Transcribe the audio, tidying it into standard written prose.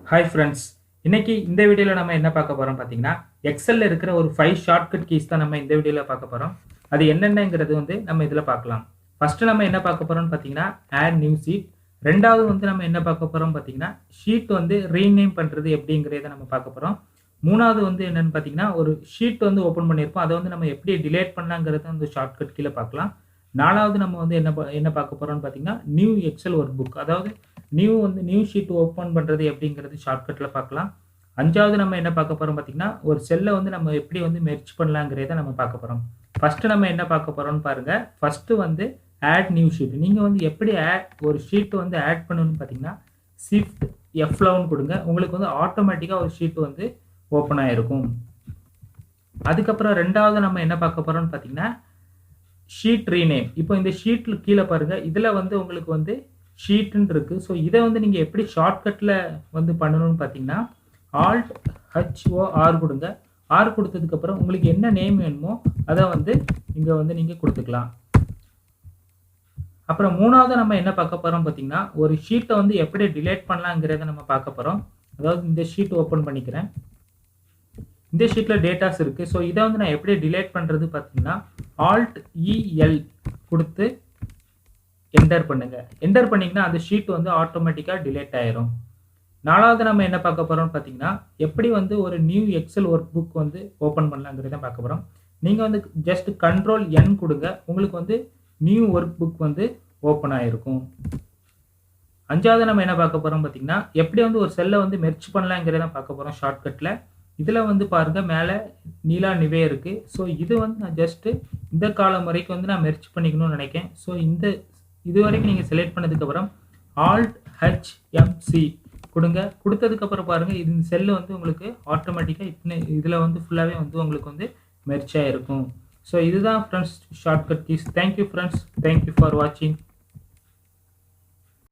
Hi friends. இன்னைக்கு இந்த வீடியோவில் நம்ம என்ன பார்க்க போகிறோம் பார்த்தீங்கன்னா, எக்ஸலில் இருக்கிற ஒரு 5 ஷார்ட்கட் கீஸ் தான் நம்ம இந்த வீடியோவில் பார்க்க போகிறோம். அது என்னென்னங்கிறது நம்ம இதில் பார்க்கலாம். ஃபஸ்ட்டு நம்ம என்ன பார்க்க போகிறோம்னு பார்த்தீங்கன்னா, ஆட் நியூ ஷீட். ரெண்டாவது நம்ம என்ன பார்க்க போகிறோம் பார்த்தீங்கன்னா, ஷீட் ரீநேம் பண்ணுறது எப்படிங்கிறத நம்ம பார்க்க போகிறோம். மூணாவது என்னென்னு பார்த்தீங்கன்னா, ஒரு ஷீட் ஓப்பன் பண்ணியிருப்போம். அதை நம்ம எப்படி டிலேட் பண்ணலாங்கிறத ஷார்ட்கட் கீழே பார்க்கலாம். நாலாவது நம்ம என்ன பார்க்க போகிறோம்னு பார்த்தீங்கன்னா, நியூ எக்ஸல் ஒர்க் புக், அதாவது நியூ ஷீட் ஓப்பன் பண்ணுறது எப்படிங்கிறது ஷார்ட்கட்டில் பார்க்கலாம். அஞ்சாவது நம்ம என்ன பார்க்க போகிறோம் பார்த்தீங்கன்னா, ஒரு செல்லை நம்ம எப்படி மெர்ஜ் பண்ணலாங்கிறத நம்ம பார்க்க போகிறோம். ஃபஸ்ட்டு நம்ம என்ன பார்க்க போகிறோம்னு பாருங்கள். First add new sheet. நீங்கள் எப்படி ஒரு ஷீட் ஆட் பண்ணணும்னு பார்த்தீங்கன்னா, ஷிஃப்ட் F11 கொடுங்க. உங்களுக்கு ஆட்டோமேட்டிக்காக ஒரு ஷீட் ஓப்பன் ஆகிருக்கும். அதுக்கப்புறம் ரெண்டாவது நம்ம என்ன பார்க்க போகிறோம்னு பார்த்தீங்கன்னா, ஷீட் ரீநேம். இப்போ இந்த ஷீட்டில் கீழே பாருங்கள், இதில் உங்களுக்கு ஷீட்டுன்னு இருக்குது. ஸோ இதை நீங்கள் எப்படி ஷார்ட்கட்டில் பண்ணணும்னு பார்த்தீங்கன்னா, ஆல்ட் HOR கொடுங்க. ஆர் கொடுத்ததுக்கப்புறம் உங்களுக்கு என்ன நேம் வேணுமோ அதை இங்கே நீங்கள் கொடுத்துக்கலாம். அப்புறம் மூணாவது நம்ம என்ன பார்க்க போகிறோம் பார்த்தீங்கன்னா, ஒரு ஷீட்டை எப்படி டிலேட் பண்ணலாங்கிறத நம்ம பார்க்க போகிறோம். அதாவது இந்த ஷீட் ஓப்பன் பண்ணிக்கிறேன். இந்த ஷீட்டில் டேட்டாஸ் இருக்குது. ஸோ இதை நான் எப்படி டிலேட் பண்ணுறது பார்த்தீங்கன்னா, ஆல்ட் EL கொடுத்து என்டர் பண்ணுங்க. என்டர் பண்ணிங்கன்னா அந்த ஷீட் ஆட்டோமேட்டிக்காக டிலேட் ஆயிரும். நாலாவது நம்ம என்ன பார்க்க போகிறோம்னு பார்த்தீங்கன்னா, எப்படி ஒரு new Excel workbook open பண்ணலாங்கிறத பார்க்க போகிறோம். நீங்கள் ஜஸ்ட் கண்ட்ரோல் N கொடுங்க. உங்களுக்கு நியூ ஒர்க் புக் ஓப்பன் ஆகிருக்கும். அஞ்சாவது நம்ம என்ன பார்க்க போகிறோம் பார்த்தீங்கன்னா, எப்படி ஒரு செல்லை மெர்ஜ் பண்ணலாங்கிறத பார்க்க போகிறோம் ஷார்ட்கட்டில். இதில் பாருங்கள், மேலே நீலா நிவே இருக்குது. ஸோ இது நான் ஜஸ்ட்டு இந்த காலம் வரைக்கும் நான் மெர்ஜ் பண்ணிக்கணும்னு நினைக்கிறேன். ஸோ இது வரைக்கும் நீங்கள் செலக்ட் பண்ணதுக்கப்புறம் ஆல்ட் HMC கொடுங்க. கொடுத்ததுக்கப்புறம் பாருங்கள், இந்த செல்லு உங்களுக்கு ஆட்டோமேட்டிக்காக இதில் ஃபுல்லாகவே உங்களுக்கு மெர்ஜ் ஆகிருக்கும். ஸோ இதுதான் friends shortcut keys. Thank you friends. Thank you for வாட்சிங்.